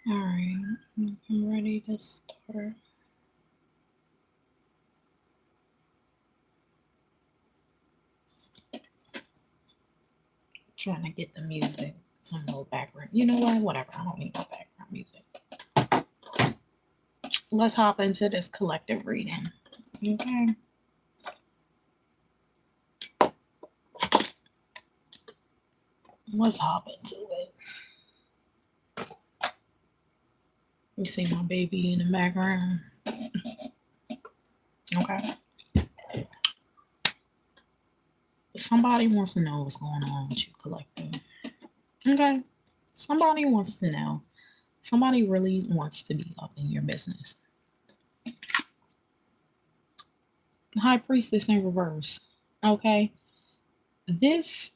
All right, I'm ready to start. Trying to get the music, some little background. You know what? Whatever. I don't need no background music. Let's hop into this collective reading. Okay. Let's hop into it. You see my baby in the background. Okay. Somebody wants to know what's going on with you, collective. Okay. Somebody wants to know. Somebody really wants to be up in your business. High Priestess in reverse. Okay. This,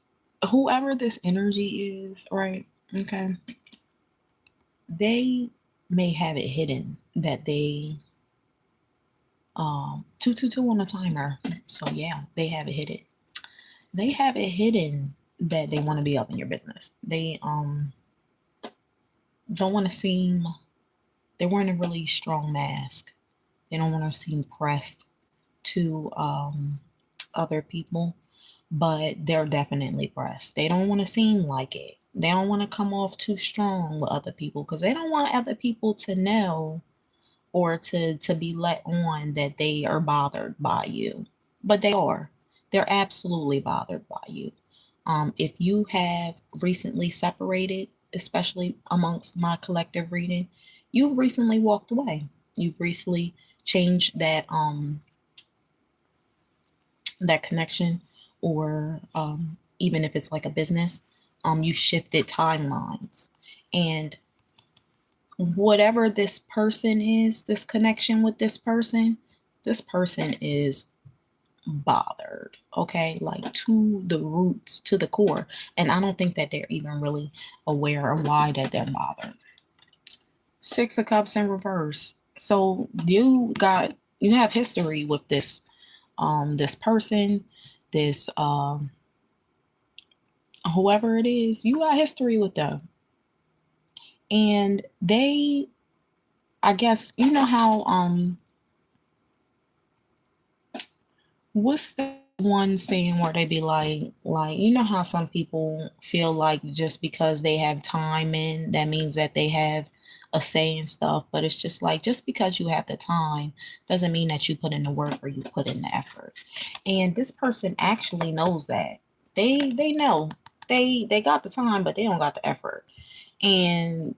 whoever this energy is, right? Okay. They may have it hidden that they 222 on the timer. So yeah, they have it hidden. They have it hidden that they want to be up in your business. They don't want to seem, they're wearing a really strong mask. They don't want to seem pressed to other people, but they're definitely pressed. They don't want to seem like it. They don't want to come off too strong with other people because they don't want other people to know or to be let on that they are bothered by you. But they are. They're absolutely bothered by you. If you have recently separated, especially amongst my collective reading, you've recently walked away. You've recently changed that connection, or even if it's like a business, you shifted timelines. And whatever this person is, this connection with this person is bothered, okay? Like to the roots, to the core. And I don't think that they're even really aware of why that they're bothered. Six of Cups in reverse. So you have history with this person, this whoever it is, you got history with them. And they, I guess, you know how what's that one saying where they be like you know how some people feel like just because they have time in, that means that they have a say and stuff, but it's just like, just because you have the time doesn't mean that you put in the work or you put in the effort. And this person actually knows that. They know they got the time, but they don't got the effort. And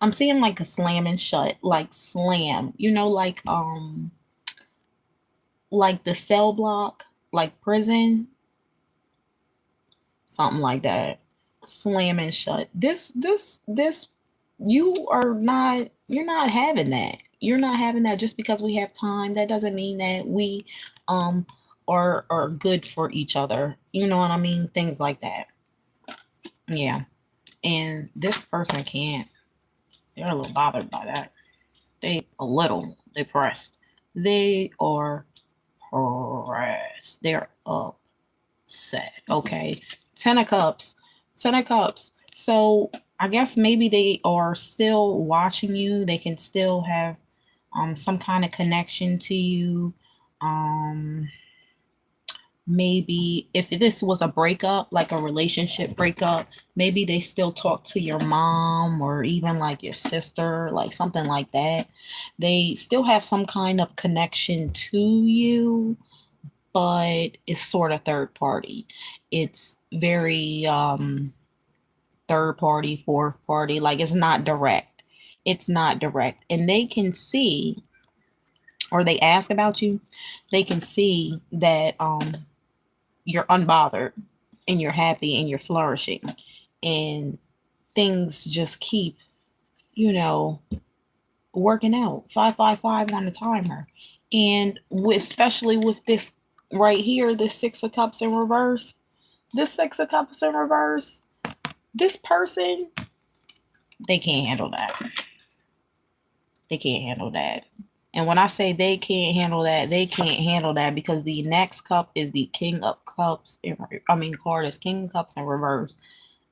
I'm seeing like a slam and shut, like slam, like the cell block, like prison, something like that. Slam and shut. This, you're not having that. You're not having that just because we have time. That doesn't mean that we um are good for each other. You know what I mean? Things like that. Yeah. And this person can't. They're a little bothered by that. They a little depressed. They are pressed. They're upset. Okay. Ten of Cups. Ten of Cups. So I guess maybe they are still watching you. They can still have some kind of connection to you. Um Maybe if this was a breakup, like a relationship breakup, maybe they still talk to your mom or even like your sister, like something like that. They still have some kind of connection to you, but it's sort of third party. It's very third party, fourth party, like it's not direct. It's not direct. And they can see, or they ask about you, they can see that you're unbothered and you're happy and you're flourishing, and things just keep, you know, working out. 555 on the timer. And especially with this right here, this Six of Cups in reverse, this Six of Cups in reverse, this person, they can't handle that. They can't handle that. And when I say they can't handle that, they can't handle that because the next cup is the King of Cups. Card is King of Cups in reverse.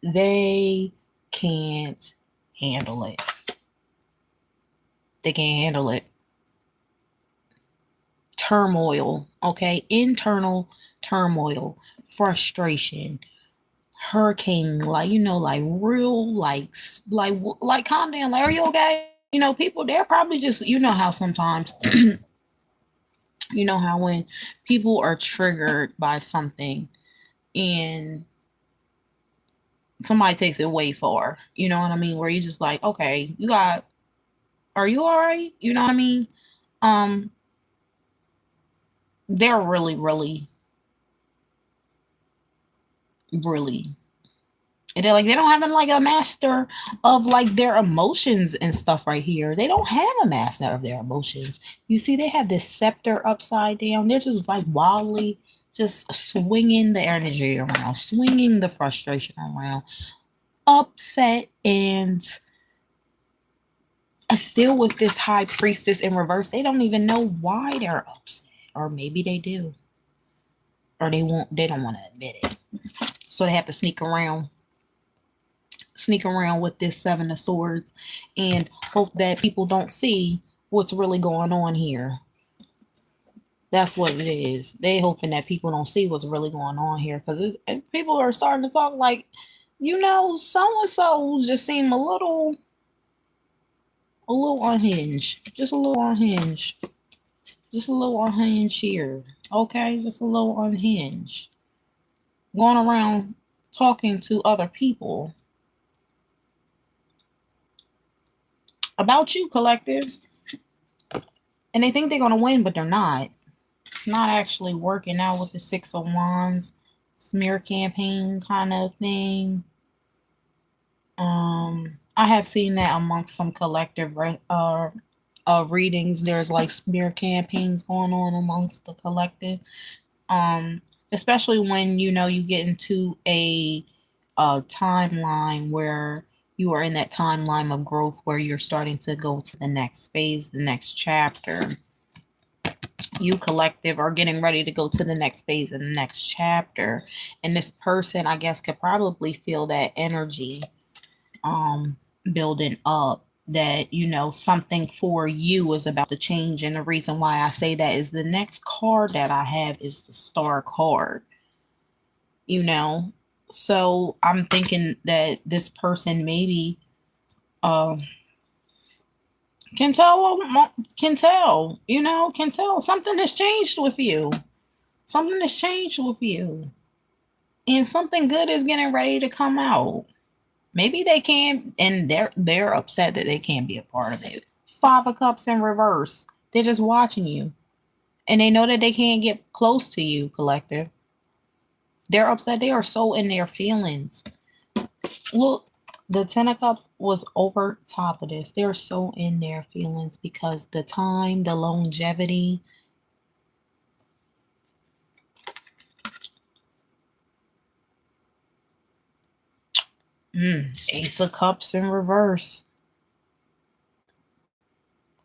They can't handle it. They can't handle it. Turmoil, okay? Internal turmoil, frustration, hurricane, like, like real, like calm down, like, are you okay? People, they're probably just, how sometimes, how when people are triggered by something and somebody takes it way far, you know what I mean? Where you just like, okay, are you all right? You know what I mean? Um, they're really, really, really, and they're like, they don't have like a master of like their emotions and stuff right here. They don't have a master of their emotions. You see, they have this scepter upside down. They're just like wildly just swinging the energy around, swinging the frustration around, upset, and still with this high priestess in reverse. They don't even know why they're upset, or maybe they do, or they don't want to admit it, so they have to sneak around with this Seven of Swords and hope that people don't see what's really going on here. That's what it is. They hoping that people don't see what's really going on here, because people are starting to talk like, so and so just seem a little unhinged, just a little unhinged, just a little unhinged here. Okay, just a little unhinged, going around talking to other people about you, collective, and they think they're gonna win, but they're not. It's not actually working out with the Six of Wands smear campaign kind of thing. I have seen that amongst some collective readings. There's like smear campaigns going on amongst the collective. Um, Especially when you get into a timeline where you are in that timeline of growth where you're starting to go to the next phase, the next chapter. You collective are getting ready to go to the next phase and the next chapter, and this person, I guess, could probably feel that energy um building up, that something for you is about to change. And the reason why I say that is the next card that I have is the Star card. you know so I'm thinking that this person maybe uh can tell can tell something has changed with you. Something has changed with you, and something good is getting ready to come out. Maybe they can, and they're upset that they can't be a part of it. Five of Cups in reverse. They're just watching you, and they know that they can't get close to you, collective. They're upset. They are so in their feelings. Look, the Ten of Cups was over top of this. They're so in their feelings because the time, the longevity. Ace of Cups in reverse.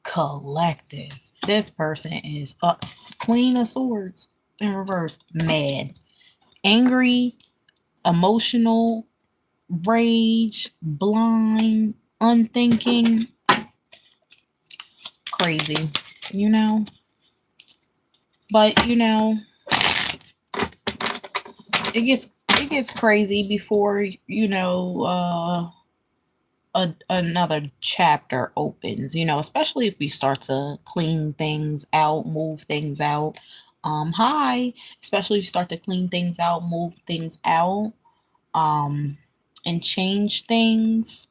Collective. This person is up. Queen of Swords in reverse. Mad. Angry, emotional, rage, blind, unthinking, crazy, you know? But it gets crazy before another chapter opens, especially if we start to clean things out, move things out. Hi, especially if you start to clean things out, move things out, um, and change things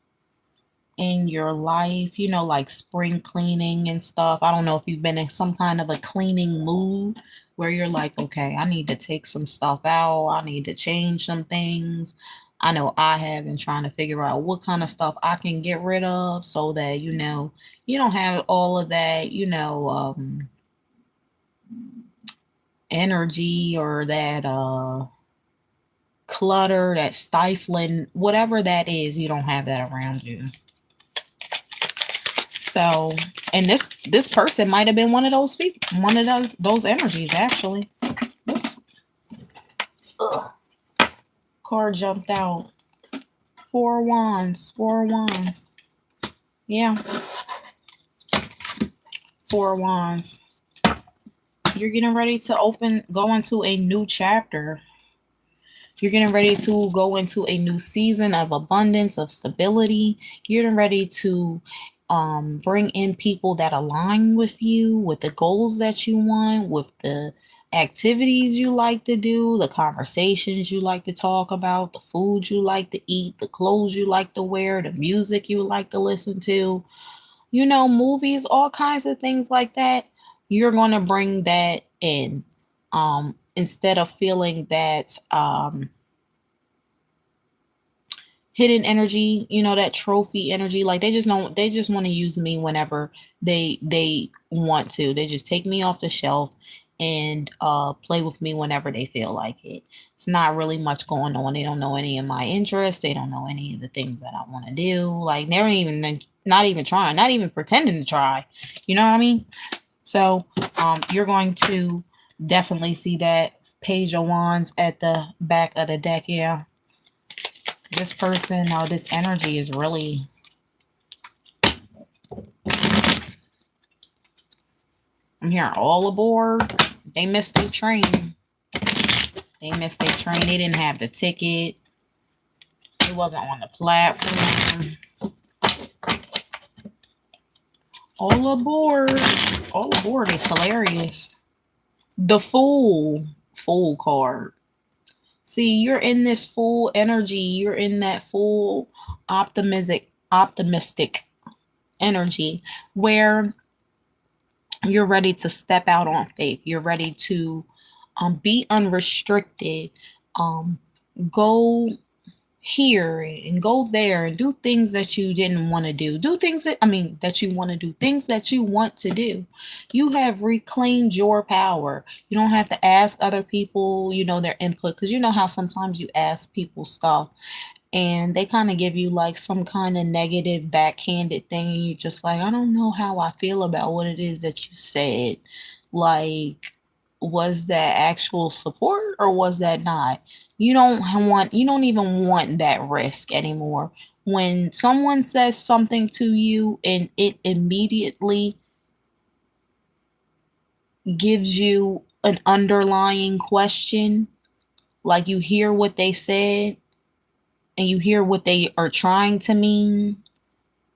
in your life, like spring cleaning and stuff. I don't know if you've been in some kind of a cleaning mood where you're like, okay, I need to take some stuff out, I need to change some things. I know I have been trying to figure out what kind of stuff I can get rid of so that you don't have all of that, energy or that clutter, that stifling, whatever that is, you don't have that around you. So, and this person might have been one of those people, one of those energies actually. Oops. Ugh. Card jumped out. Four of Wands. Four of Wands. Yeah. Four of Wands. You're getting ready to go into a new chapter. You're getting ready to go into a new season of abundance, of stability. You're getting ready to bring in people that align with you, with the goals that you want, with the activities you like to do, the conversations you like to talk about, the food you like to eat, the clothes you like to wear, the music you like to listen to, movies, all kinds of things like that. You're going to bring that in, instead of feeling that hidden energy, that trophy energy. Like they just want to use me whenever they want to. They just take me off the shelf and play with me whenever they feel like it. It's not really much going on. They don't know any of my interests. They don't know any of the things that I want to do. Like they're even not even trying, not even pretending to try. You know what I mean? So you're going to definitely see that Page of Wands at the back of the deck. Yeah. This person or this energy is really, I'm hearing all aboard. They missed their train. They missed their train. They didn't have the ticket. It wasn't on the platform. All aboard. All aboard is hilarious. The Fool. Fool card. See, you're in this full energy. You're in that full optimistic energy where you're ready to step out on faith. You're ready to be unrestricted. Um, go here and go there and do things that you didn't want to do. Do things that you want to do. Things that you want to do. You have reclaimed your power. You don't have to ask other people, their input, because you know how sometimes you ask people stuff and they kind of give you like some kind of negative backhanded thing and you're just like, I don't know how I feel about what it is that you said. Like, was that actual support or was that not? You don't even want that risk anymore. When someone says something to you and it immediately gives you an underlying question, like you hear what they said and you hear what they are trying to mean,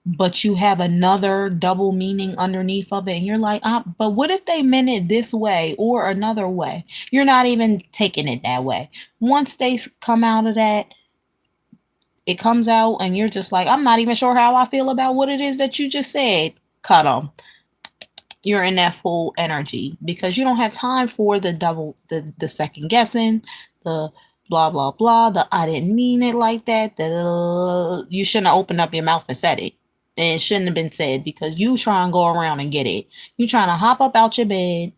but you have another double meaning underneath of it, and you're like, but what if they meant it this way or another way? You're not even taking it that way. Once they come out of that, it comes out, and you're just like, I'm not even sure how I feel about what it is that you just said. Cut them. You're in that full energy because you don't have time for the second guessing, the blah blah blah, the I didn't mean it like that, the you shouldn't have opened up your mouth and said it. And it shouldn't have been said because you try and go around and get it. You trying to hop up out your bed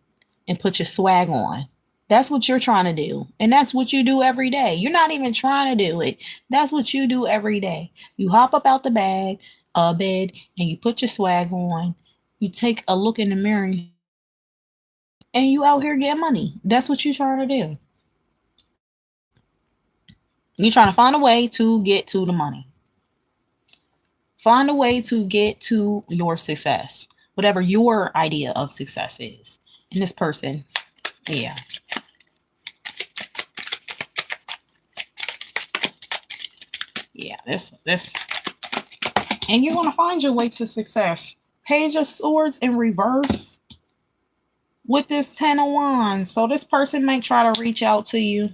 and put your swag on. That's what you're trying to do. And that's what you do every day. You're not even trying to do it. That's what you do every day. You hop up out the bed, and you put your swag on. You take a look in the mirror and you out here getting money. That's what you're trying to do. You're trying to find a way to get to the money. Find a way to get to your success, whatever your idea of success is. And this person, yeah. Yeah, this. And you're going to find your way to success. Page of Swords in reverse with this 10 of Wands. So this person might try to reach out to you.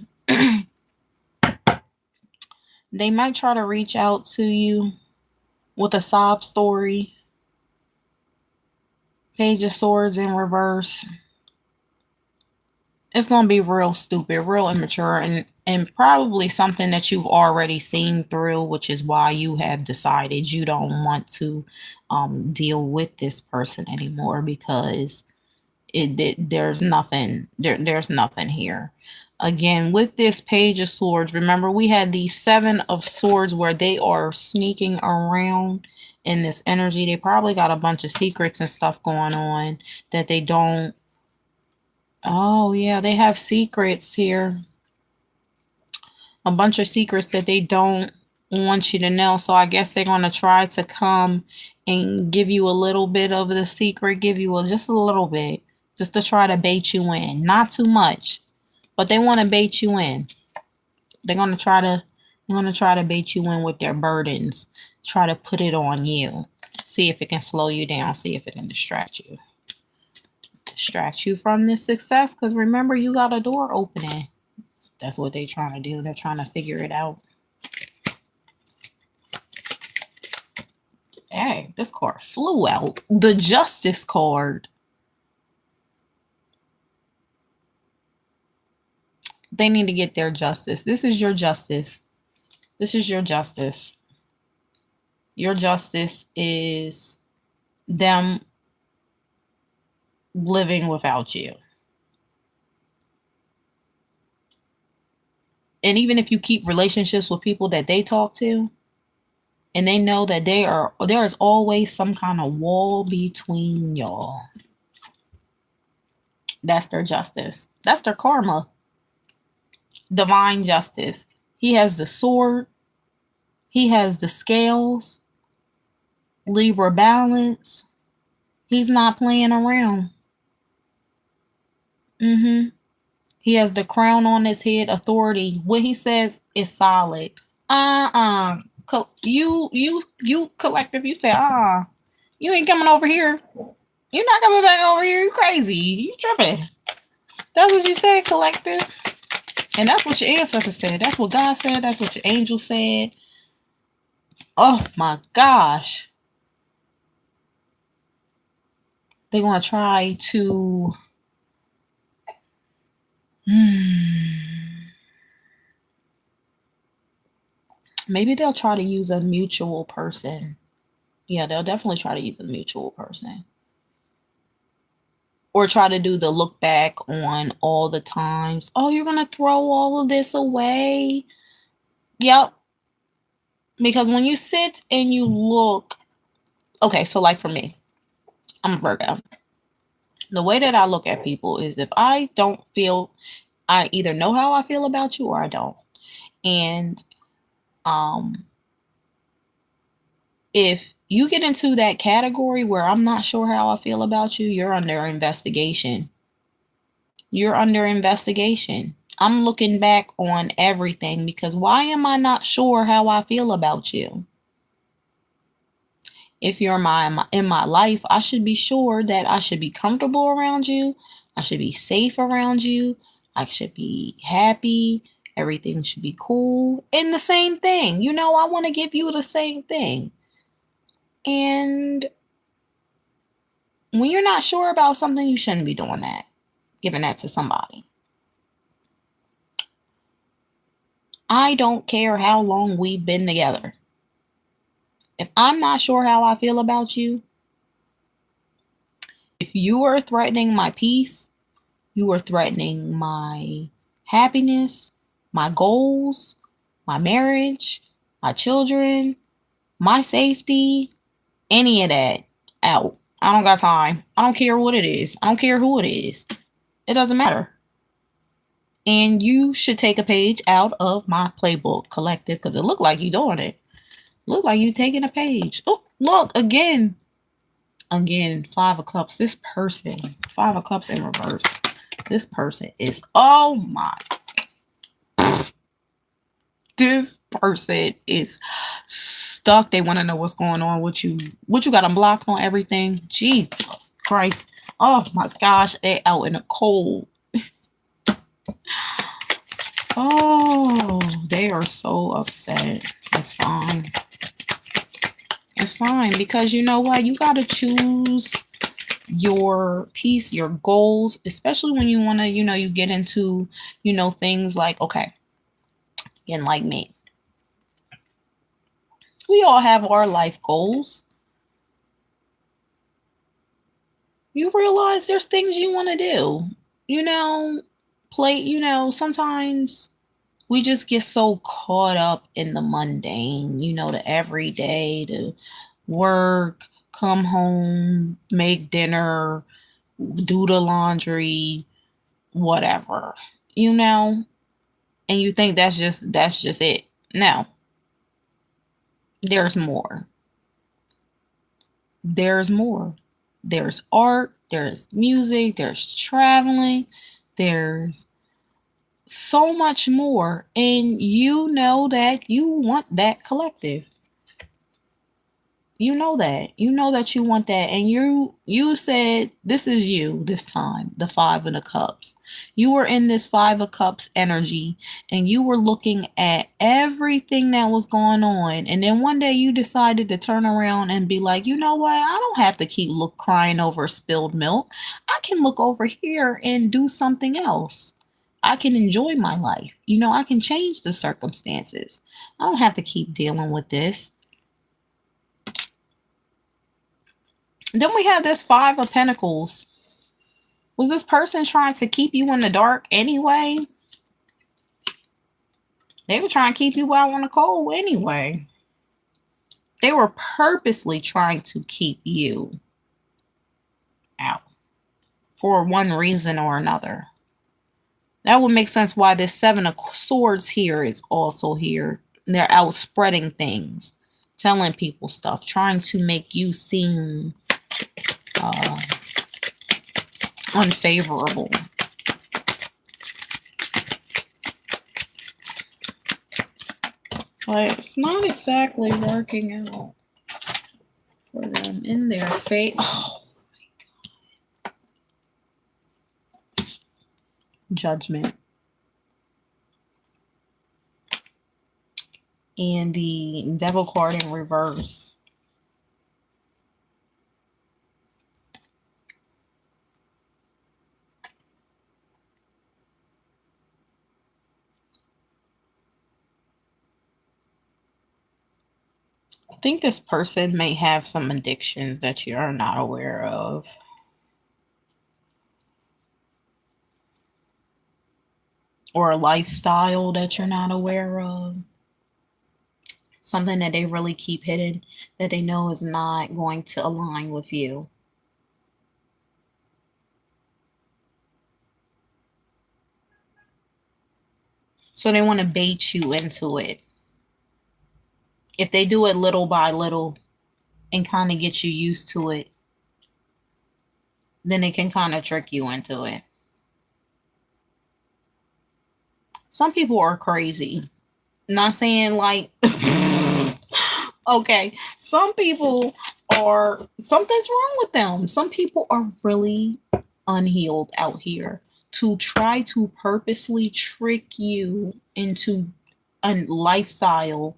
They might try to reach out to you with a sob story. Page of Swords in reverse. It's going to be real stupid, real immature, and probably something that you've already seen through, which is why you have decided you don't want to deal with this person anymore because there's nothing here. Again, with this Page of Swords, remember we had the Seven of Swords where they are sneaking around in this energy. They probably got a bunch of secrets and stuff going on that they don't. Oh, yeah, they have secrets here. A bunch of secrets that they don't want you to know. So I guess they're going to try to come and give you a little bit of the secret, give you just a little bit, just to try to bait you in. Not too much, but they want to bait you in. They're gonna try to bait you in with their burdens, try to put it on you, see if it can slow you down, see if it can distract you from this success. Because remember, you got a door opening. That's what they're trying to do. They're trying to figure it out. Hey, this card flew out. The Justice card. They need to get their justice. This is your justice. This is your justice. Your justice is them living without you. And even if you keep relationships with people that they talk to, and they know that there is always some kind of wall between y'all. That's their justice. That's their karma. Divine justice. He has the sword. He has the scales. Libra balance. He's not playing around. He has the crown on his head, authority. What he says is solid. You collective, you say, you ain't coming over here. You're not coming back over here. You crazy. You tripping. That's what you said, collective. And that's what your ancestors said. That's what God said. That's what your angel said. Oh my gosh. They're going to try to... Maybe they'll try to use a mutual person. Yeah, they'll definitely try to use a mutual person. Or try to do the look back on all the times. Oh, you're going to throw all of this away? Yep. Because when you sit and you look... Okay, so like for me, I'm a Virgo. The way that I look at people is if I don't feel... I either know how I feel about you or I don't. And if you get into that category where I'm not sure how I feel about you, you're under investigation. You're under investigation. I'm looking back on everything because why am I not sure how I feel about you? If you're in my life, I should be sure that I should be comfortable around you. I should be safe around you. I should be happy. Everything should be cool. And the same thing. I want to give you the same thing. And when you're not sure about something, you shouldn't be doing that. Giving that to somebody. I don't care how long we've been together. If I'm not sure how I feel about you, if you are threatening my peace, you are threatening my happiness, my goals, my marriage, my children, my safety, any of that, out. I don't got time. I don't care what it is. I don't care who it is. It doesn't matter. And you should take a page out of my playbook, collective, because it looked like you doing it. Look like you taking a page. Oh, look, again. Again, Five of Cups. This person, Five of Cups in reverse. This person is, oh my. This person is stuck. They want to know what's going on with you. What you got them blocked on everything? Jesus Christ. Oh my gosh. They out in the cold. Oh, they are so upset. It's fine. It's fine because you know what? You got to choose your peace, your goals, especially when you want to, you get into, things like, okay, again, like me. We all have our life goals. You realize there's things you want to do. sometimes we just get so caught up in the mundane, the everyday, the work, come home, make dinner, do the laundry, whatever, and you think that's just it. No, there's more. There's more. There's art, there's music, there's traveling, there's so much more. And you know that you want that collective. You know that you want that. And you said this is you this time, the 5 of the cups. You were in this 5 of cups energy, and you were looking at everything that was going on, and then one day you decided to turn around and be like, you know what, I don't have to keep crying over spilled milk. I can look over here and do something else. I can enjoy my life. I can change the circumstances. I don't have to keep dealing with this. Then we have this 5 of Pentacles. Was this person trying to keep you in the dark anyway? They were trying to keep you out on the cold anyway. They were purposely trying to keep you out for one reason or another. That would make sense why this 7 of Swords here is also here. They're out spreading things, telling people stuff, trying to make you seem unfavorable. But it's not exactly working out for them in their fate. Oh my God. Judgment. And the Devil card in reverse. I think this person may have some addictions that you are not aware of. Or a lifestyle that you're not aware of. Something that they really keep hidden that they know is not going to align with you. So they want to bait you into it. If they do it little by little and kind of get you used to it, then they can kind of trick you into it. Some people are crazy. Not saying like, okay, some people are, something's wrong with them. Some people are really unhealed out here to try to purposely trick you into a lifestyle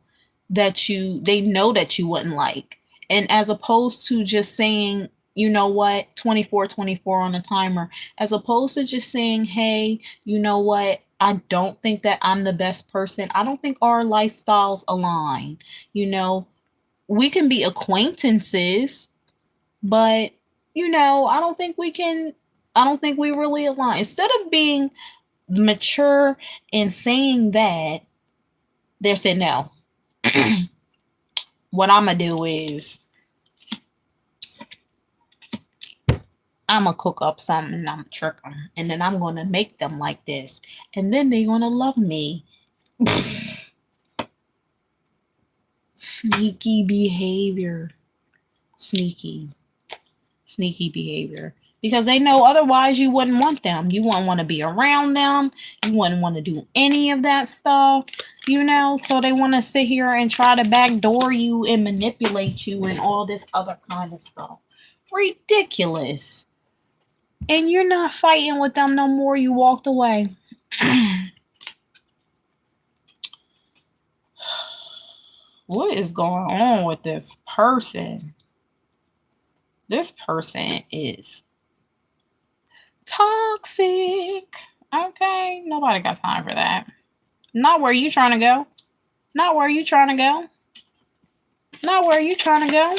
that they know that you wouldn't like. And as opposed to just saying, you know what, 24 on the timer, as opposed to just saying, hey, you know what, I don't think that I'm the best person. I don't think our lifestyles align. We can be acquaintances, but I don't think we really align. Instead of being mature and saying that, they said no. What I'm going to do is I'm going to cook up something and I'm going to trick them. And then I'm going to make them like this. And then they're going to love me. Sneaky behavior. Sneaky behavior. Because they know otherwise you wouldn't want them. You wouldn't want to be around them. You wouldn't want to do any of that stuff, So they want to sit here and try to backdoor you and manipulate you and all this other kind of stuff. Ridiculous. And you're not fighting with them no more. You walked away. What is going on with this person? This person is toxic. Okay, nobody got time for that. Not where you trying to go. Not where you trying to go. Not where you trying to go.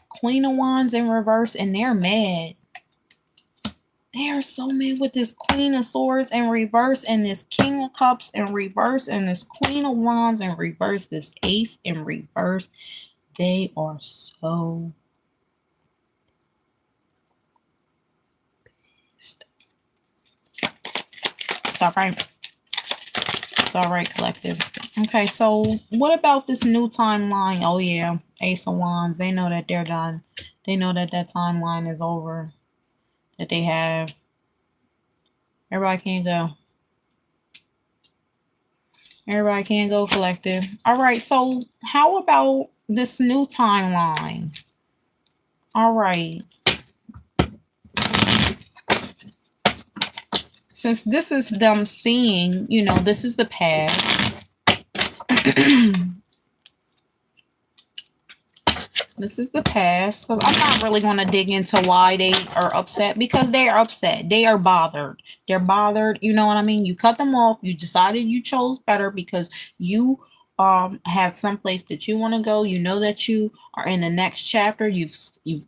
Queen of Wands in reverse, and they're mad. They are so mad with this Queen of Swords in reverse and this King of Cups in reverse and this Queen of Wands in reverse, this Ace in reverse. They are so pissed. It's all right. It's all right, collective. Okay, so what about this new timeline? Oh, yeah. Ace of Wands. They know that they're done. They know that that timeline is over. That they have. Everybody can't go. Everybody can't go, collective. All right, so how about this new timeline? All right. Since this is them seeing, you know, this is the past. This is the past, because I'm not really going to dig into why they are upset, because they are upset. They are bothered. They're bothered. You know what I mean? You cut them off. You decided you chose better because you have someplace that you want to go. You know that you are in the next chapter. You've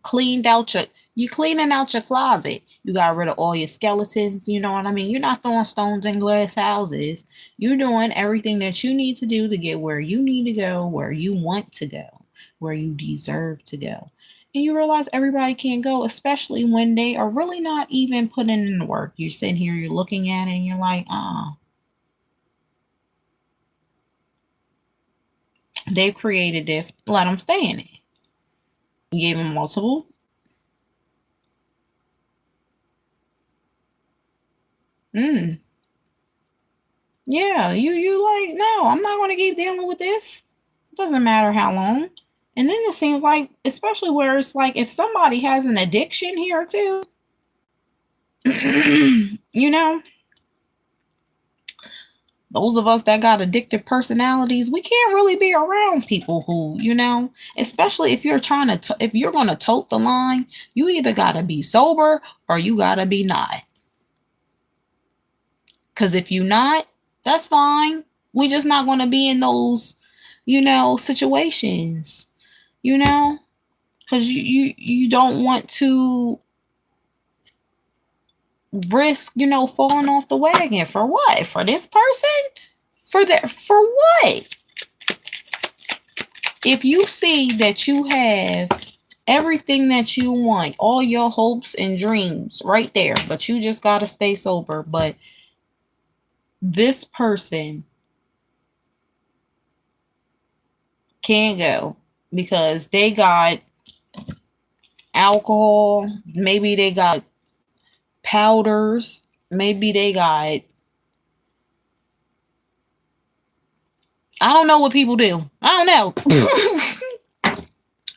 cleaned out you cleaning out your closet. You got rid of all your skeletons. You know what I mean? You're not throwing stones in glass houses. You're doing everything that you need to do to get where you need to go, where you want to go, where you deserve to go. And you realize everybody can't go, especially when they are really not even putting in the work. You're sitting here, you're looking at it, and you're like, they've created this. Let them stay in it. You gave them multiple. Yeah, you like, no, I'm not going to keep dealing with this. It doesn't matter how long. And then it seems like, especially where it's like, if somebody has an addiction here too, you know, those of us that got addictive personalities, we can't really be around people who, you know, especially if you're trying to, if you're going to tote the line, you either got to be sober or you got to be not. Because if you not, that's fine. We just not going to be in those, you know, situations, you know, because you don't want to risk, you know, falling off the wagon. For what? For this person? For what? If you see that you have everything that you want, all your hopes and dreams right there, but you just got to stay sober, but this person can't go because they got alcohol, maybe they got powders, maybe they got, I don't know what people do. I don't know.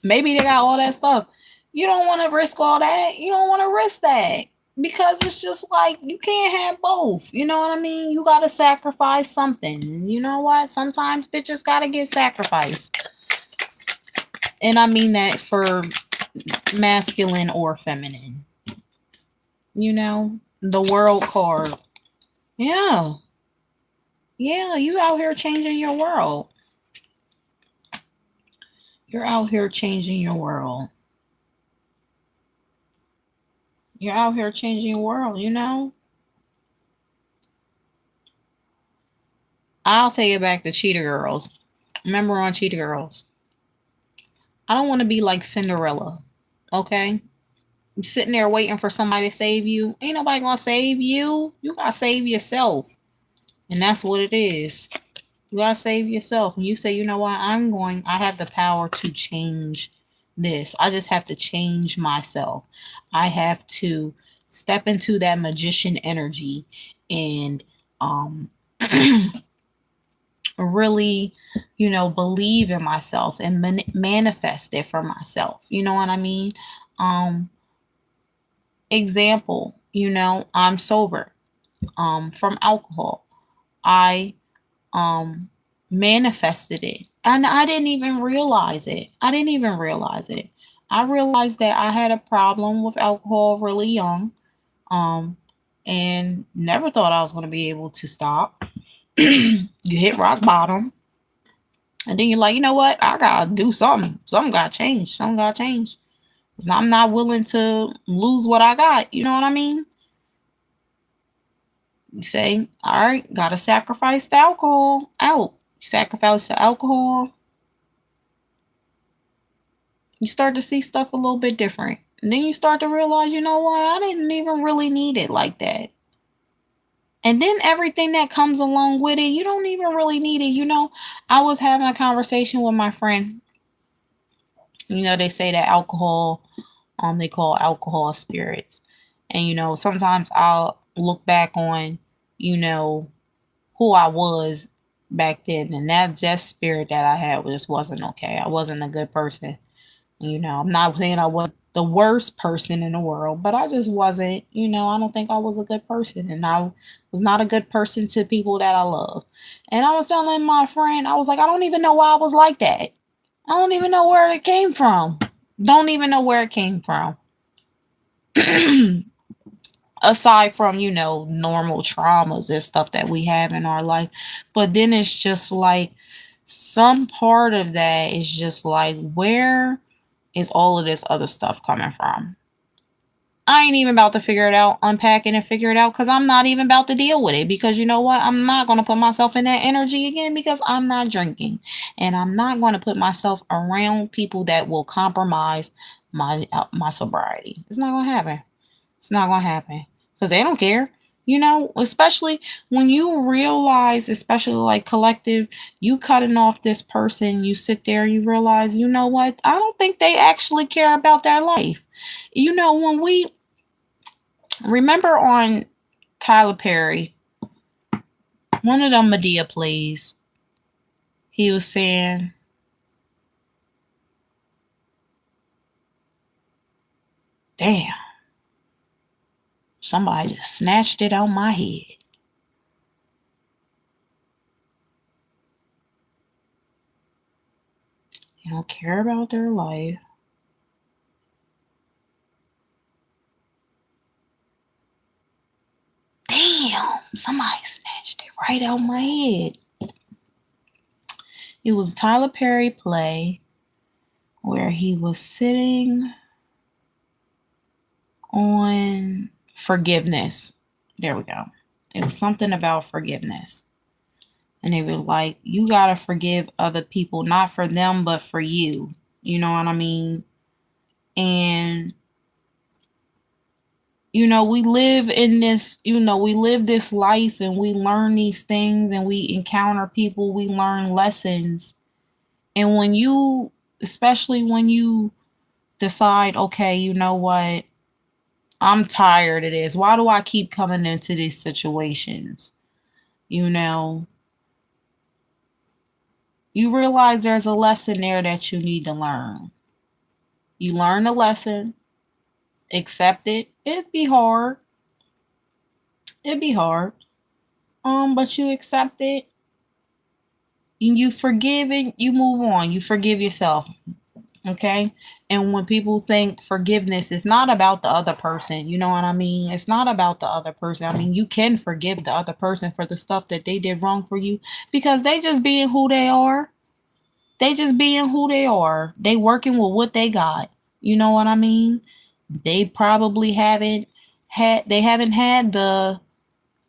Maybe they got all that stuff. You don't want to risk all that. You don't want to risk that because it's just like you can't have both. You know what I mean? You got to sacrifice something. And you know what? Sometimes bitches got to get sacrificed. And I mean that for masculine or feminine. You know, the world card. Yeah. Yeah, you out here changing your world. You're out here changing your world. You're out here changing your world, you know? I'll take it back to Cheetah Girls. Remember on Cheetah Girls? I don't want to be like Cinderella, okay? You're sitting there waiting for somebody to save you. Ain't nobody gonna save you. You gotta save yourself. And that's what it is. You gotta save yourself. And you say, you know what, I have the power to change this. I just have to change myself. I have to step into that magician energy and really, you know, believe in myself and manifest it for myself. You know what I mean? Example, you know, I'm sober from alcohol. I manifested it. And I didn't even realize it. I realized that I had a problem with alcohol really young. And never thought I was going to be able to stop. You hit rock bottom. And then you're like, you know what? I got to do something. Something got to change. Something got to change. 'Cause I'm not willing to lose what I got. You know what I mean? You say, all right, gotta sacrifice the alcohol out. You sacrifice the alcohol, you start to see stuff a little bit different. And then you start to realize, you know what, I didn't even really need it like that. And then everything that comes along with it, you don't even really need it. I was having a conversation with my friend. They say that alcohol, they call alcohol spirits. And sometimes I'll look back on, you know, who I was back then, and that just spirit that I had just wasn't okay. I wasn't a good person. I'm not saying I was the worst person in the world, but I just wasn't, I don't think I was a good person. And I was not a good person to people that I love. And I was telling my friend, I was like, I don't even know why I was like that. I don't even know where it came from. Don't even know where it came from. Aside from, normal traumas and stuff that we have in our life. But then it's just like some part of that is just like, where is all of this other stuff coming from? I ain't even about to figure it out, unpack it and figure it out, because I'm not even about to deal with it. Because you know what? I'm not going to put myself in that energy again, because I'm not drinking. And I'm not going to put myself around people that will compromise my sobriety. It's not going to happen. It's not going to happen, because they don't care. Especially when you realize, especially like collective, you cutting off this person, you sit there, you realize, you know what? I don't think they actually care about their life. When we remember on Tyler Perry, one of them Medea plays, he was saying, damn, somebody just snatched it out my head. They don't care about their life. Damn, somebody snatched it right out my head. It was a Tyler Perry play where he was sitting on forgiveness. There we go. It was something about forgiveness. And they were like, you got to forgive other people, not for them, but for you. You know what I mean? And, we live in this, we live this life and we learn these things and we encounter people, we learn lessons. And especially when you decide, okay, you know what? I'm tired of this. Why do I keep coming into these situations? You realize there's a lesson there that you need to learn. You learn the lesson, accept it. It'd be hard. It'd be hard. But you accept it. You forgive it. You move on. You forgive yourself. Okay. And when people think forgiveness is not about the other person, you know what I mean? It's not about the other person. I mean, you can forgive the other person for the stuff that they did wrong for you, because they just being who they are. They just being who they are. They working with what they got. You know what I mean? They probably haven't had the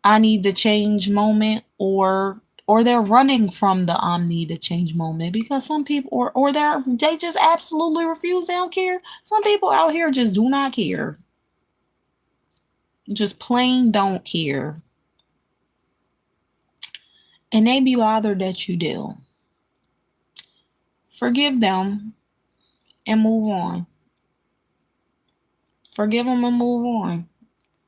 I need to change moment, or they're running from the need to change moment, because some people, or they just absolutely refuse. They don't care. Some people out here just do not care. Just plain don't care. And they be bothered that you do. Forgive them and move on. Forgive them and move on.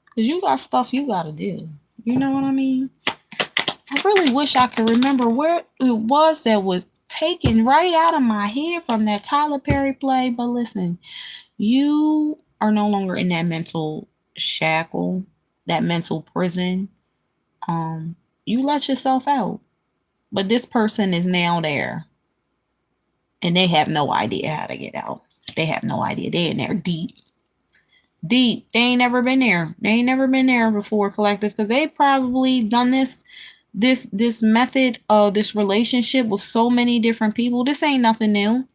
Because you got stuff you got to do. You know what I mean? I really wish I could remember where it was that was taken right out of my head from that Tyler Perry play. But listen, you are no longer in that mental shackle, that mental prison. You let yourself out. But this person is now there. And they have no idea how to get out. They have no idea. They're in there deep. Deep. They ain't never been there. They ain't never been there before, collective, because they probably done this method of this relationship with so many different people. This ain't nothing new.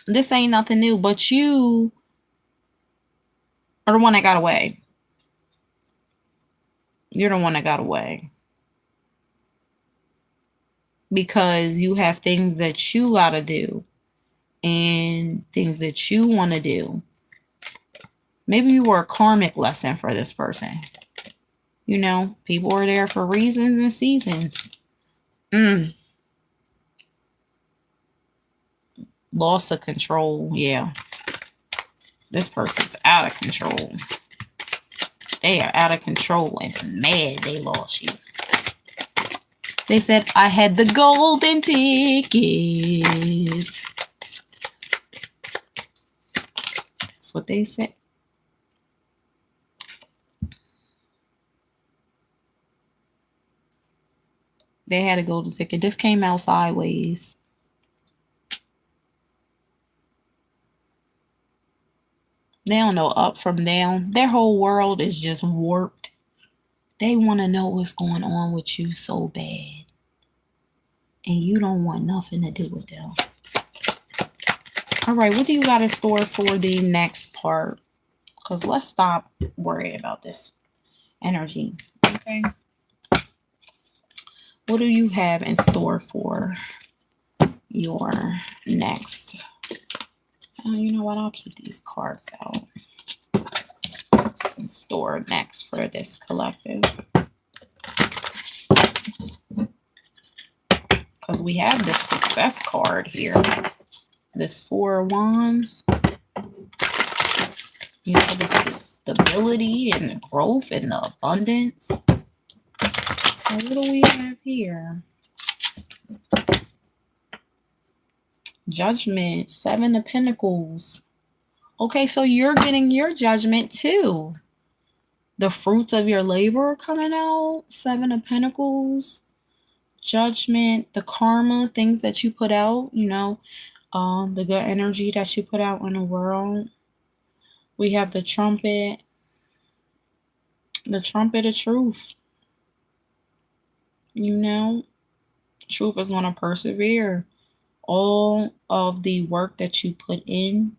This ain't nothing new. But you are the one that got away. You're the one that got away because you have things that you gotta do and things that you want to do. Maybe you were a karmic lesson for this person. You know, people are there for reasons and seasons. Loss of control. Yeah. This person's out of control. They are out of control and mad they lost you. They said, I had the golden ticket. That's what they said. They had a golden ticket. This came out sideways. They don't know up from down. Their whole world is just warped. They want to know what's going on with you so bad. And you don't want nothing to do with them. All right, what do you got in store for the next part? Because let's stop worrying about this energy. Okay. What do you have in store for your next? You know what? I'll keep these cards out. What's in store next for this collective? Because we have this success card here. This 4 of Wands. You know, this is stability and the growth and the abundance. So what do we have here? Judgment, 7 of Pentacles. Okay, so you're getting your judgment too. The fruits of your labor are coming out. 7 of Pentacles. Judgment, the karma, things that you put out, you know, the good energy that you put out in the world. We have the trumpet of truth. You know, truth is going to persevere. All of the work that you put in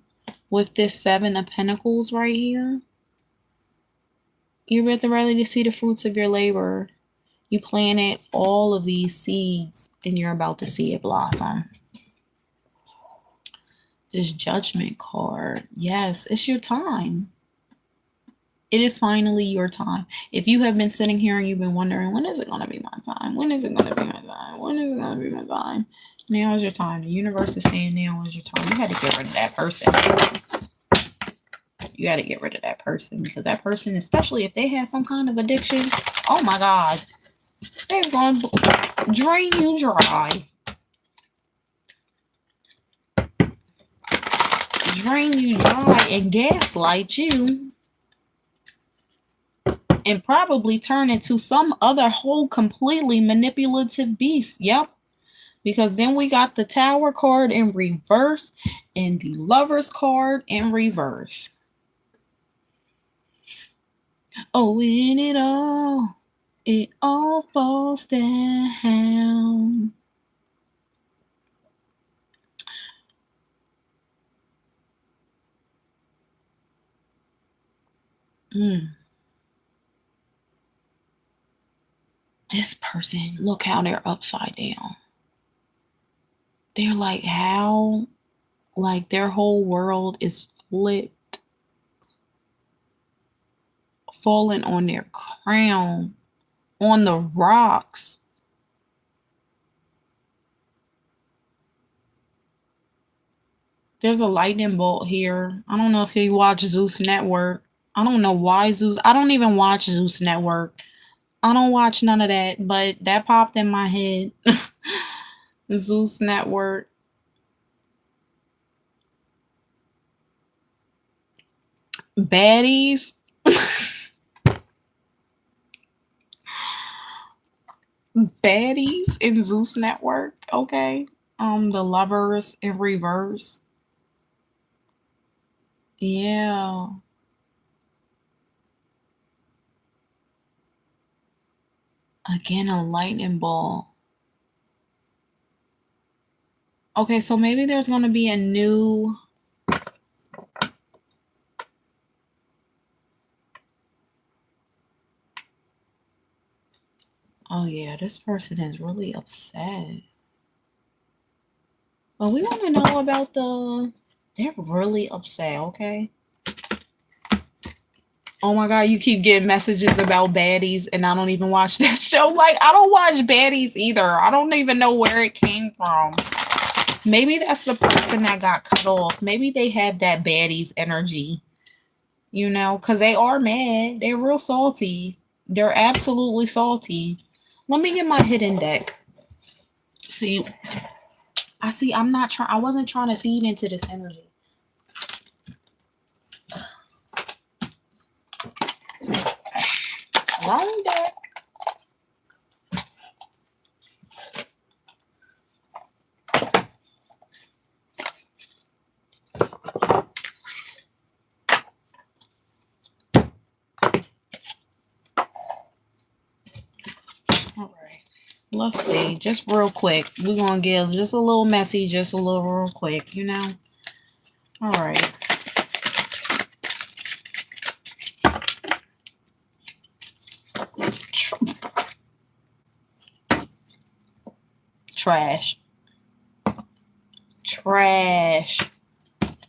with this 7 of Pentacles right here, you're ready to see the fruits of your labor. You planted all of these seeds and you're about to see it blossom. This Judgment card. Yes, it's your time. It is finally your time. If you have been sitting here and you've been wondering, when is it going to be my time? When is it going to be my time? When is it going to be my time? Now is your time. The universe is saying now is your time. You had to get rid of that person. You got to get rid of that person because that person, especially if they have some kind of addiction, oh my God, they're going to drain you dry. Drain you dry and gaslight you. And probably turn into some other whole completely manipulative beast. Yep. Because then we got the Tower card in reverse and the Lovers card in reverse. Oh, in it all falls down. This person, look how they're upside down. They're like, how? Like their whole world is flipped. Falling on their crown. On the rocks. There's a lightning bolt here. I don't know if you watch Zeus Network. I don't know why Zeus. I don't even watch Zeus Network. I don't watch none of that, but that popped in my head. Zeus Network. Baddies. Baddies in Zeus Network. Okay. The Lovers in reverse. Yeah. Again, a lightning ball. Okay, so maybe there's going to be a new... yeah, this person is really upset. But we want to know about they're really upset, okay? Oh my God, you keep getting messages about baddies, and I don't even watch that show. Like, I don't watch baddies either. I don't even know where it came from. Maybe that's the person that got cut off. Maybe they have that baddies energy, because they are mad. They're real salty. They're absolutely salty. Let me get my hidden deck. See, I wasn't trying to feed into this energy. Wrong deck. All right. Let's see. Just real quick. We're going to give just a little messy, just a little real quick, All right. Trash.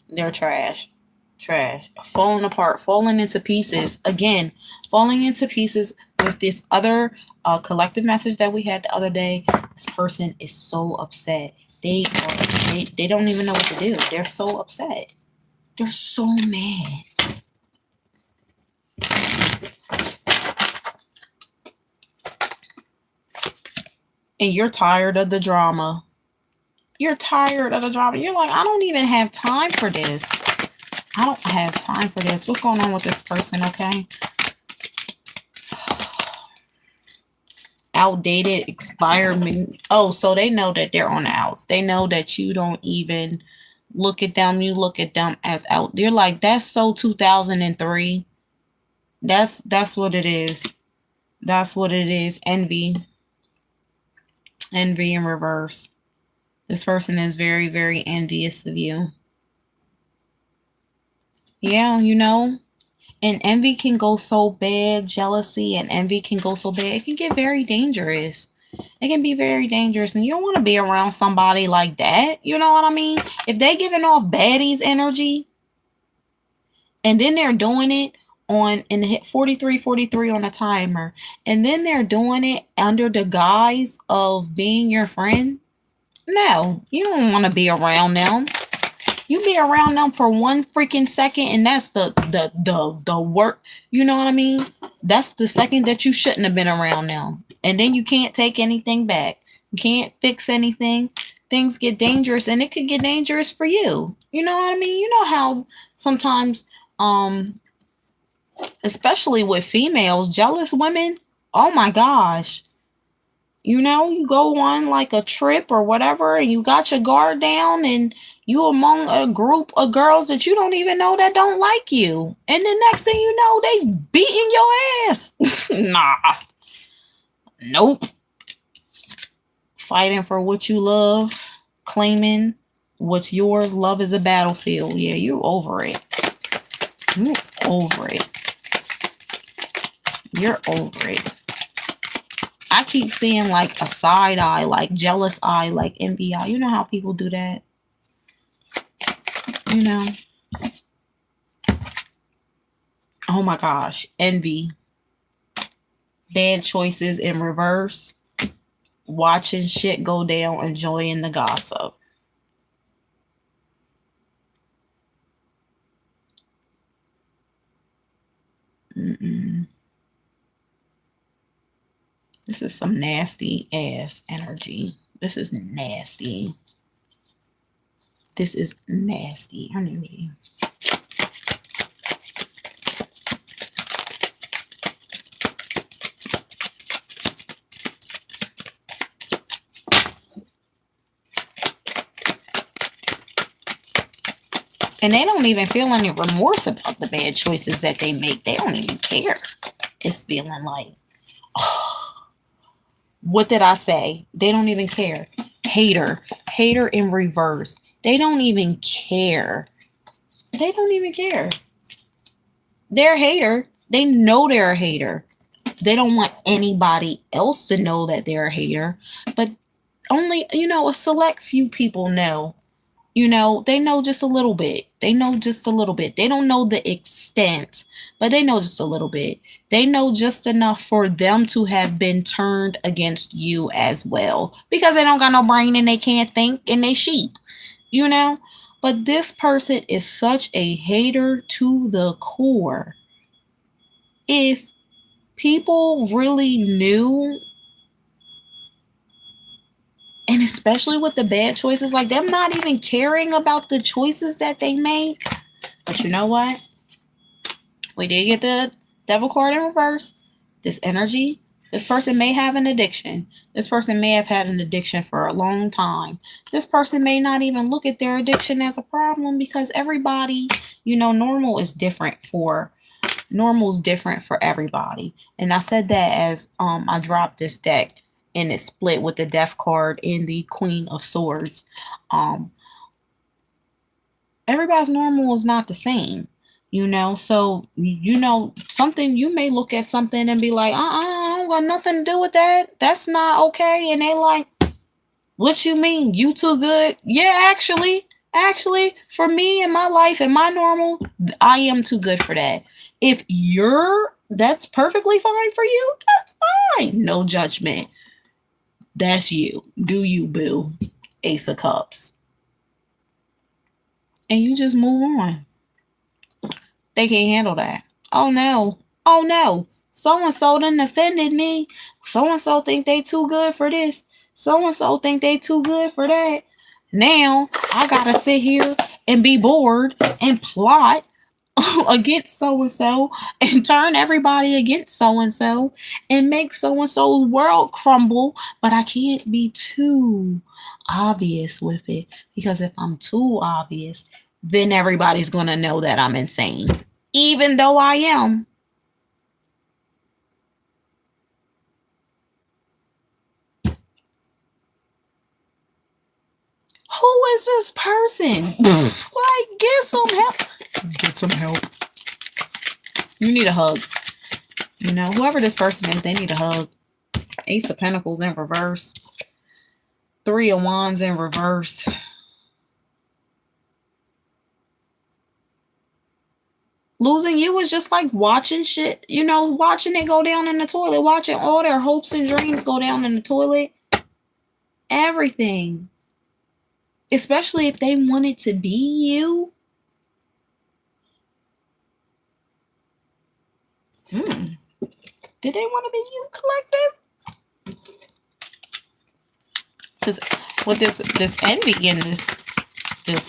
They're trash. Falling apart, falling into pieces. Again, falling into pieces with this other collective message that we had the other day. This person is so upset. They don't even know what to do. They're so upset. They're so mad. And you're tired of the drama. You're tired of the drama. You're like, I don't even have time for this. I don't have time for this. What's going on with this person, okay? Outdated, expired. Oh, so they know that they're on the outs. They know that you don't even look at them. You look at them as out. You're like, that's so 2003. That's what it is. That's what it is. Envy in reverse. This person is very, very envious of you. Yeah, and envy can go so bad. Jealousy and envy can go so bad. It can get very dangerous. It can be very dangerous. And you don't want to be around somebody like that. You know what I mean? If they giving off baddies energy and then they're doing it in the 43 on a timer, and then they're doing it under the guise of being your friend. No, you don't want to be around them. You be around them for 1 freaking second, and that's the work. You know what I mean? That's the second that you shouldn't have been around them. And then you can't take anything back. You can't fix anything. Things get dangerous, and it could get dangerous for you. You know what I mean? You know how sometimes, especially with females, jealous women, oh my gosh. You go on like a trip or whatever, and you got your guard down, and you among a group of girls that you don't even know that don't like you. And the next thing you know, they beating your ass. Nah. Nope. Fighting for what you love, claiming what's yours. Love is a battlefield. Yeah, you're over it. You're over it. You're over it. I keep seeing like a side eye, like jealous eye, like envy eye. You know how people do that? Oh my gosh. Envy. Bad choices in reverse. Watching shit go down, enjoying the gossip. This is some nasty ass energy. This is nasty. This is nasty energy. And they don't even feel any remorse about the bad choices that they make. They don't even care. It's feeling like, oh, what did I say? They don't even care. Hater in reverse. They don't even care. They don't even care. They're a hater. They know they're a hater. They don't want anybody else to know that they're a hater, but only, a select few people know. They know just a little bit. They know just a little bit. They don't know the extent, but they know just a little bit. They know just enough for them to have been turned against you as well, because they don't got no brain and they can't think and they sheep, you know? But this person is such a hater to the core. If people really knew, and especially with the bad choices, like them not even caring about the choices that they make. But you know what? We did get the devil card in reverse. This energy, this person may have an addiction. This person may have had an addiction for a long time. This person may not even look at their addiction as a problem, because everybody, normal's different for everybody. And I said that as I dropped this deck and it split with the death card and the Queen of Swords. Um Everybody's normal is not the same. So something, you may look at something and be like, I don't got nothing to do with that, that's not okay. And they like, what you mean, you too good? Yeah, actually, for me in my life and my normal, I am too good for that. If that's perfectly fine for you, that's fine, no judgment. That's you, do you, boo. Ace of Cups. And you just move on. They can't handle that. Oh no. Oh no. So and so done offended me. So and so think they too good for this. So and so think they too good for that. Now I gotta sit here and be bored and plot against so and so and turn everybody against so and so and make so and so's world crumble. But I can't be too obvious with it, because if I'm too obvious, then everybody's gonna know that I'm insane, even though I am. Who is this person? Like, get some help. Get some help. You need a hug. Whoever this person is, they need a hug. Ace of Pentacles in reverse. Three of Wands in reverse. Losing you was just like watching shit, watching it go down in the toilet, watching all their hopes and dreams go down in the toilet. Everything. Especially if they wanted to be you. Did they want to be you, collective? Because with this envy and this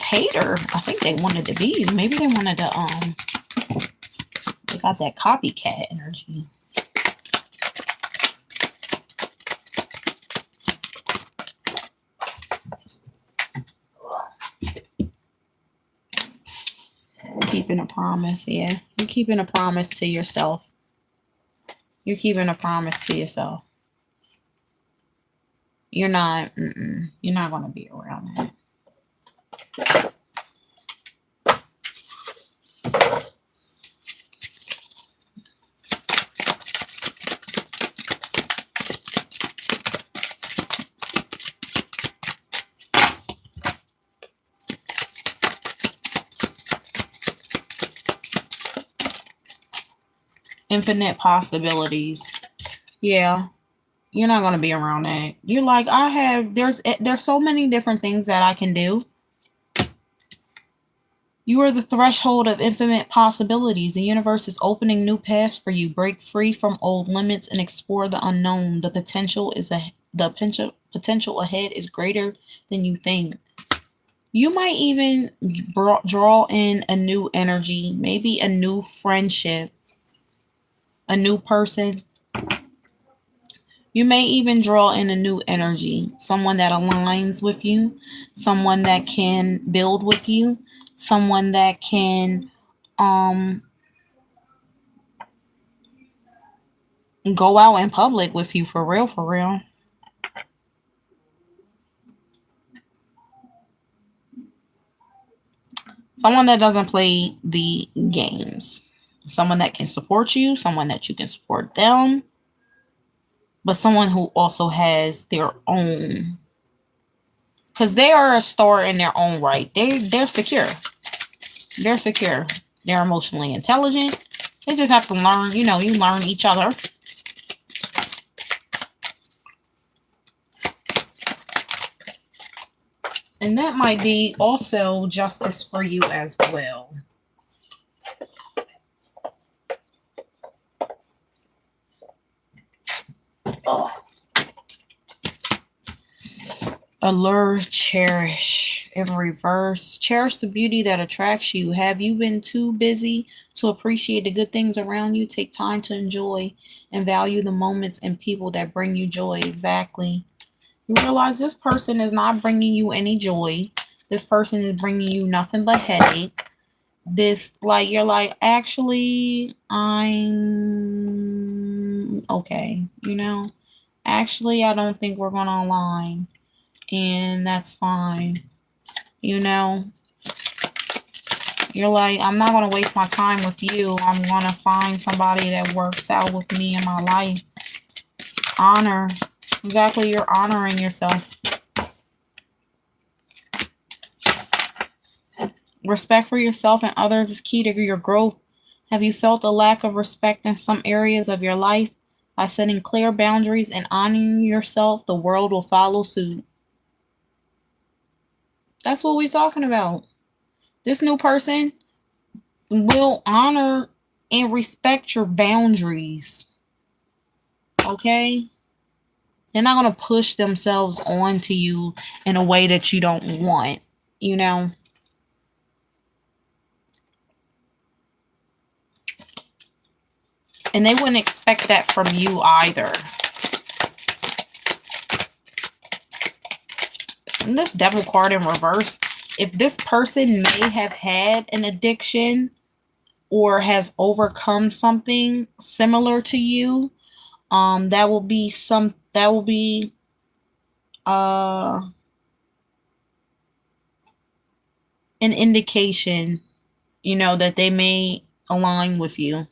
hater, I think they wanted to be you. Maybe they wanted to they got that copycat energy. Keeping a promise, yeah. You're keeping a promise to yourself. You're keeping a promise to yourself. You're not going to be around that. Infinite possibilities. Yeah. You're not going to be around that. You're like, there's so many different things that I can do. You are the threshold of infinite possibilities. The universe is opening new paths for you. Break free from old limits and explore the unknown. The potential ahead is greater than you think. You might even draw in a new energy, maybe a new friendship, a new person. You may even draw in a new energy, someone that aligns with you, someone that can build with you, someone that can go out in public with you for real, for real. Someone that doesn't play the games. Someone that can support you, someone that you can support them. but someone who also has their own, because they are a star in their own right. They're secure. They're secure. They're emotionally intelligent. They just have to learn, you learn each other. And that might be also justice for you as well. Allure, cherish. In reverse, cherish the beauty that attracts you. Have you been too busy to appreciate the good things around you? Take time to enjoy and value the moments and people that bring you joy. Exactly. You realize this person is not bringing you any joy. This person is bringing you nothing but headache. This, like, you're like, actually, I'm okay. Actually, I don't think we're going to align. And that's fine. You know, you're like, I'm not going to waste my time with you. I'm going to find somebody that works out with me in my life. Honor. Exactly. You're honoring yourself. Respect for yourself and others is key to your growth. Have you felt a lack of respect in some areas of your life? By setting clear boundaries and honoring yourself, the world will follow suit. That's what we're talking about. This new person will honor and respect your boundaries. Okay? They're not going to push themselves onto you in a way that you don't want, you know? And they wouldn't expect that from you either. And this devil card in reverse, if this person may have had an addiction or has overcome something similar to you, that will be uh an indication, that they may align with you.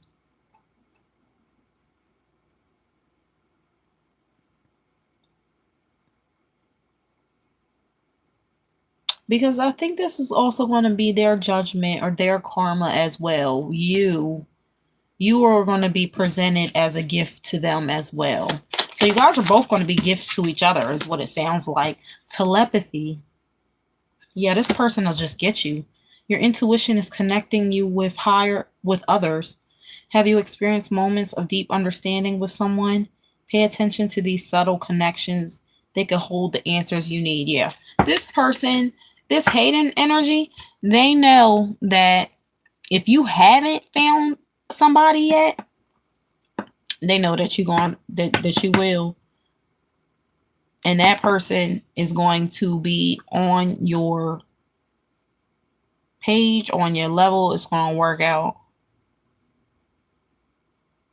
Because I think this is also going to be their judgment or their karma as well. You are going to be presented as a gift to them as well. So you guys are both going to be gifts to each other, is what it sounds like. Telepathy. Yeah, this person will just get you. Your intuition is connecting you with others. Have you experienced moments of deep understanding with someone? Pay attention to these subtle connections. They could hold the answers you need. Yeah. This person, this hating energy, they know that if you haven't found somebody yet, they know that that you will. And that person is going to be on your page, on your level. It's going to work out.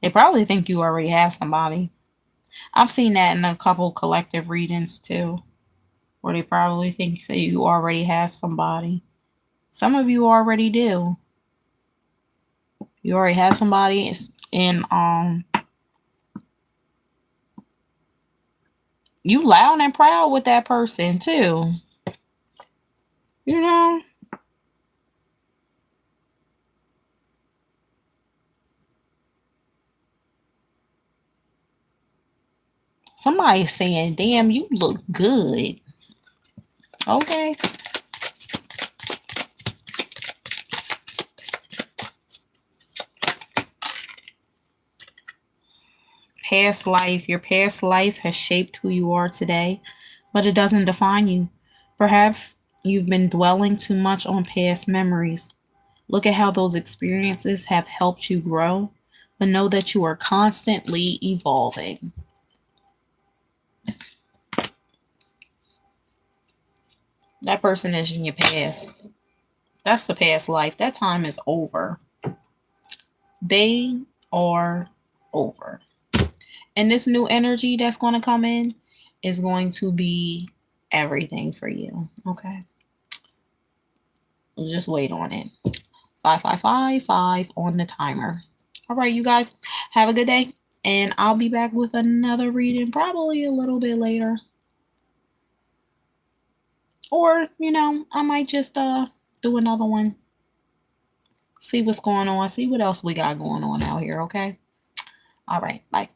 They probably think you already have somebody. I've seen that in a couple collective readings too, where they probably think that you already have somebody. Some of you already do. You already have somebody, and you loud and proud with that person too. You know? Somebody's saying, damn, you look good. Okay. Past life. Your past life has shaped who you are today, but it doesn't define you. Perhaps you've been dwelling too much on past memories. Look at how those experiences have helped you grow, but know that you are constantly evolving. That person is in your past. That's the past life. That time is over. They are over. And this new energy that's going to come in is going to be everything for you. Okay. Just wait on it. 5555 on the timer. All right, you guys, have a good day. And I'll be back with another reading probably a little bit later. Or, I might just do another one. See what's going on. See what else we got going on out here, okay? All right. Bye.